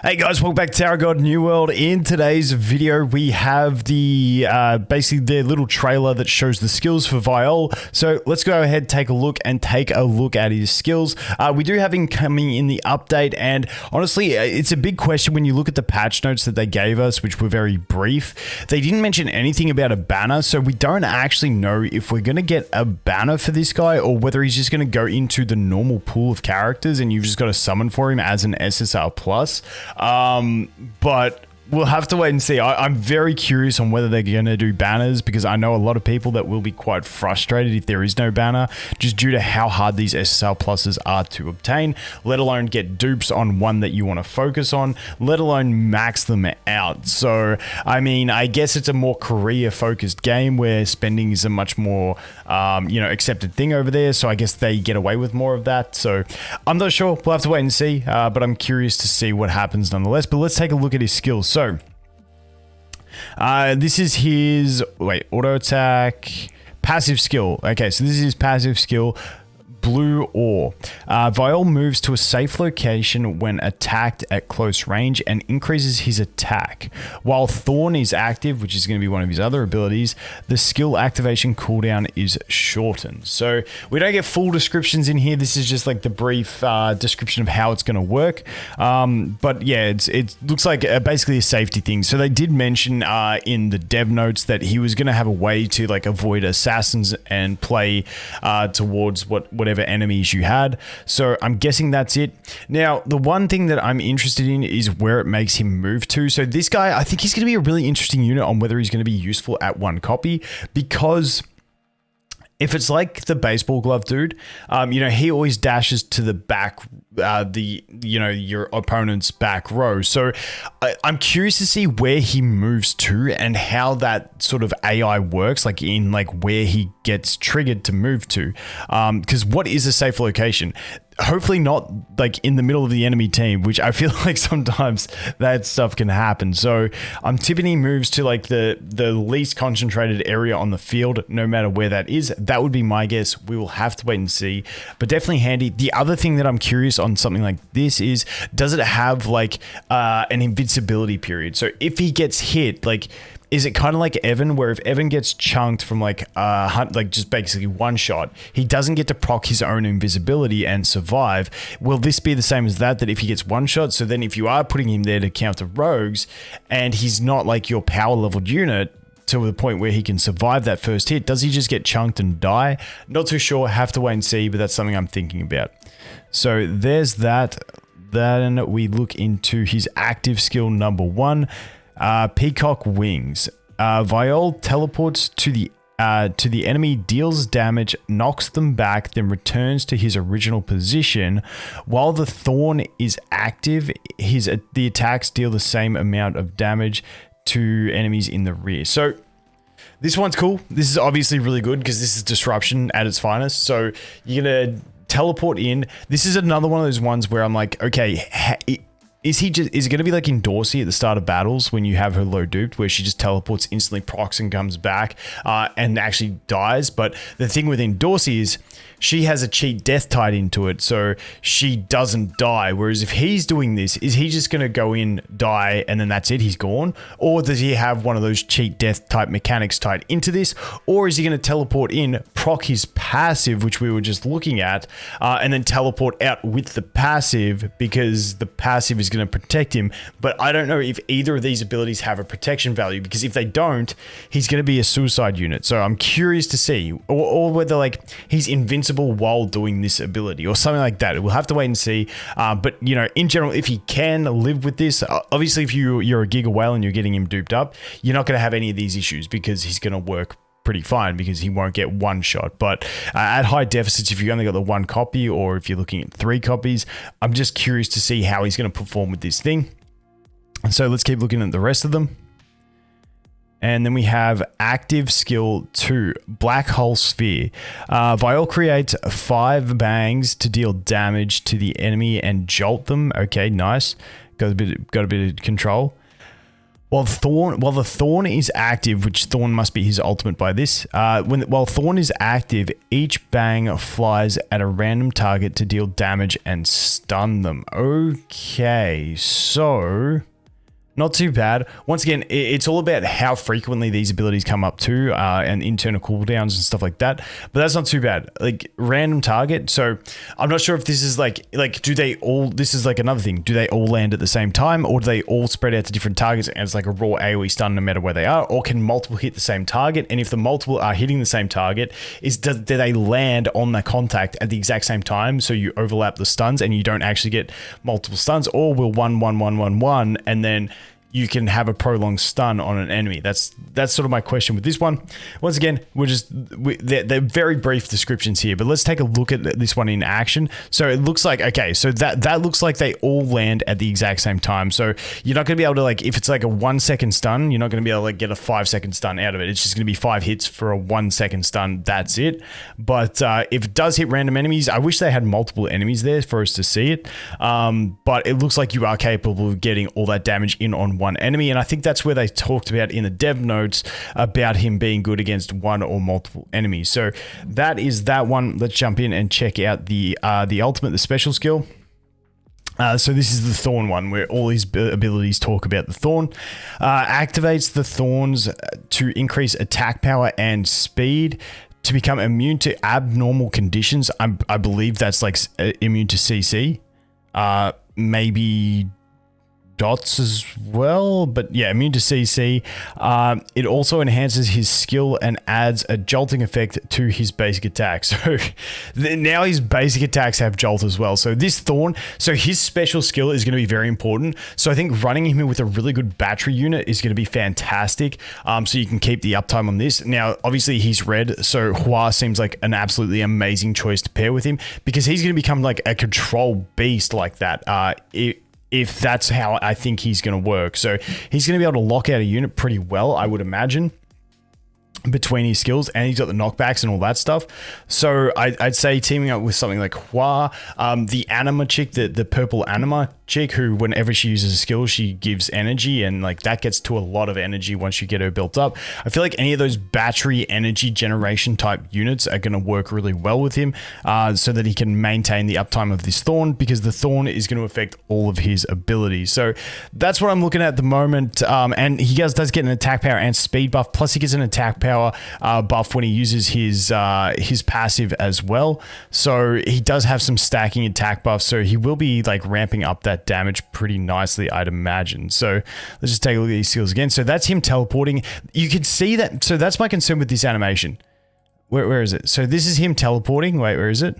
Hey guys, welcome back to Tower God New World. In today's video, we have the basically the little trailer that shows the skills for Viole. So let's go ahead, take a look at his skills. We do have him coming in the update, and honestly, it's a big question when you look at the patch notes that they gave us, which were very brief. They didn't mention anything about a banner, so we don't actually know if we're going to get a banner for this guy or whether he's just going to go into the normal pool of characters and you've just got to summon for him as an SSR plus. But we'll have to wait and see. I'm very curious on whether they're going to do banners, because I know a lot of people that will be quite frustrated if there is no banner, just due to how hard these SSR pluses are to obtain, let alone get dupes on one that you want to focus on, let alone max them out. So, I mean, I guess it's a more career-focused game where spending is a much more, accepted thing over there. So I guess they get away with more of that. So I'm not sure. We'll have to wait and see. But I'm curious to see what happens nonetheless. But let's take a look at his skills. So this is his auto attack passive skill. Okay, so this is his passive skill, Blue Ore. Viole moves to a safe location when attacked at close range and increases his attack. While Thorn is active, which is going to be one of his other abilities, the skill activation cooldown is shortened. So we don't get full descriptions in here. This is just like the brief description of how it's going to work. But yeah, it looks like basically a safety thing. So they did mention in the dev notes that he was going to have a way to like avoid assassins and play towards whatever enemies you had. So I'm guessing that's it. Now, the one thing that I'm interested in is where it makes him move to. So this guy, I think he's going to be a really interesting unit on whether he's going to be useful at one copy, because if it's like the baseball glove dude, he always dashes to the back, your opponent's back row. So I'm curious to see where he moves to and how that sort of AI works, like in where he gets triggered to move to. Because what is a safe location? Hopefully not like in the middle of the enemy team, which I feel like sometimes that stuff can happen. So I'm tipping he moves to like the least concentrated area on the field, no matter where that is. That would be my guess. We will have to wait and see, but definitely handy. The other thing that I'm curious on something like this is, does it have like an invincibility period? So if he gets hit, is it kind of like Evan, where if Evan gets chunked from just basically one shot, he doesn't get to proc his own invisibility and survive? Will this be the same as that if he gets one shot? So then if you are putting him there to counter rogues and he's not like your power leveled unit to the point where he can survive that first hit, does he just get chunked and die? Not too sure, have to wait and see, but that's something I'm thinking about. So there's that. Then we look into his active skill number 1. Peacock Wings. Viole teleports to the enemy, deals damage, knocks them back, then returns to his original position. While the Thorn is active, the attacks deal the same amount of damage to enemies in the rear. So this one's cool. This is obviously really good because this is disruption at its finest. So you're gonna teleport in. This is another one of those ones where I'm like, okay, is it going to be like in Dorsey at the start of battles when you have her low duped, where she just teleports instantly, procs and comes back and actually dies? But the thing within Dorsey is she has a cheat death tied into it, so she doesn't die. Whereas if he's doing this, is he just going to go in, die, and then that's it, he's gone? Or does he have one of those cheat death type mechanics tied into this? Or is he going to teleport in, proc his passive, which we were just looking at, and then teleport out with the passive, because the passive is going to protect him? But I don't know if either of these abilities have a protection value, because if they don't, he's going to be a suicide unit. So I'm curious to see, or whether he's invincible while doing this ability or something like that. We'll have to wait and see. But in general, if he can live with this, obviously if you're a Giga Whale and you're getting him duped up, you're not going to have any of these issues, because he's going to work pretty fine, because he won't get one shot. But at high deficits, if you only got the one copy, or if you're looking at 3 copies, I'm just curious to see how he's going to perform with this thing. So let's keep looking at the rest of them. And then we have active skill 2, Black Hole Sphere. Viole creates 5 bangs to deal damage to the enemy and jolt them. Okay, nice. Got a bit of control. While the Thorn is active, which Thorn must be his ultimate by this, while Thorn is active, each bang flies at a random target to deal damage and stun them. Okay, so not too bad. Once again, it's all about how frequently these abilities come up too, and internal cooldowns and stuff like that. But that's not too bad. Like random target. So I'm not sure if this is like do they all? This is like another thing. Do they all land at the same time, or do they all spread out to different targets and it's like a raw AOE stun no matter where they are? Or can multiple hit the same target? And if the multiple are hitting the same target, do they land on the contact at the exact same time? So you overlap the stuns and you don't actually get multiple stuns, or will 1-1-1-1-1 and then you can have a prolonged stun on an enemy. That's sort of my question with this one. Once again, they're very brief descriptions here, but let's take a look at this one in action. So it looks like, okay, so that looks like they all land at the exact same time. So you're not going to be able to, like, if it's like a 1 second stun, you're not going to be able to like get a 5 second stun out of it. It's just going to be 5 hits for a 1 second stun. That's it. But if it does hit random enemies, I wish they had multiple enemies there for us to see it. But it looks like you are capable of getting all that damage in on one enemy, and I think that's where they talked about in the dev notes about him being good against one or multiple enemies. So that is that one. Let's jump in and check out the ultimate, the special skill. So this is the Thorn one, where all his abilities talk about the Thorn. Activates the Thorns to increase attack power and speed, to become immune to abnormal conditions. I believe that's like immune to CC. Maybe dots as well, but yeah, immune to CC. It also enhances his skill and adds a jolting effect to his basic attack. So now his basic attacks have jolt as well. So this Thorn, so his special skill is going to be very important. So I think running him with a really good battery unit is going to be fantastic. So you can keep the uptime on this. Now, obviously he's red, so Hua seems like an absolutely amazing choice to pair with him, because he's going to become like a control beast like that. If that's how I think he's going to work. So he's going to be able to lock out a unit pretty well, I would imagine, between his skills, and he's got the knockbacks and all that stuff. So I'd say teaming up with something like Hua, the anima chick, the purple anima chick, who whenever she uses a skill, she gives energy, and like that gets to a lot of energy once you get her built up. I feel like any of those battery energy generation type units are going to work really well with him, so that he can maintain the uptime of this Thorn, because the Thorn is going to affect all of his abilities. So that's what I'm looking at the moment. And he does get an attack power and speed buff, plus he gets an attack power buff when he uses his passive as well. So he does have some stacking attack buffs, so he will be like ramping up that damage pretty nicely, I'd imagine. So let's just take a look at these skills again. So that's him teleporting. You can see that. So that's my concern with this animation. Where is it? So this is him teleporting. Wait, where is it?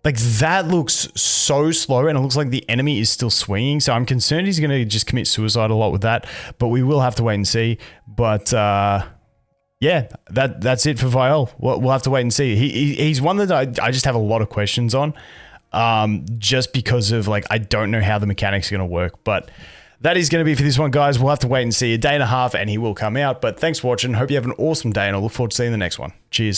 Like that looks so slow, and it looks like the enemy is still swinging. So I'm concerned he's going to just commit suicide a lot with that, but we will have to wait and see. But yeah, that's it for Viole. We'll have to wait and see. He's one that I just have a lot of questions on, just because of like, I don't know how the mechanics are going to work. But that is going to be for this one, guys. We'll have to wait and see a day and a half, and he will come out. But thanks for watching. Hope you have an awesome day, and I look forward to seeing the next one. Cheers.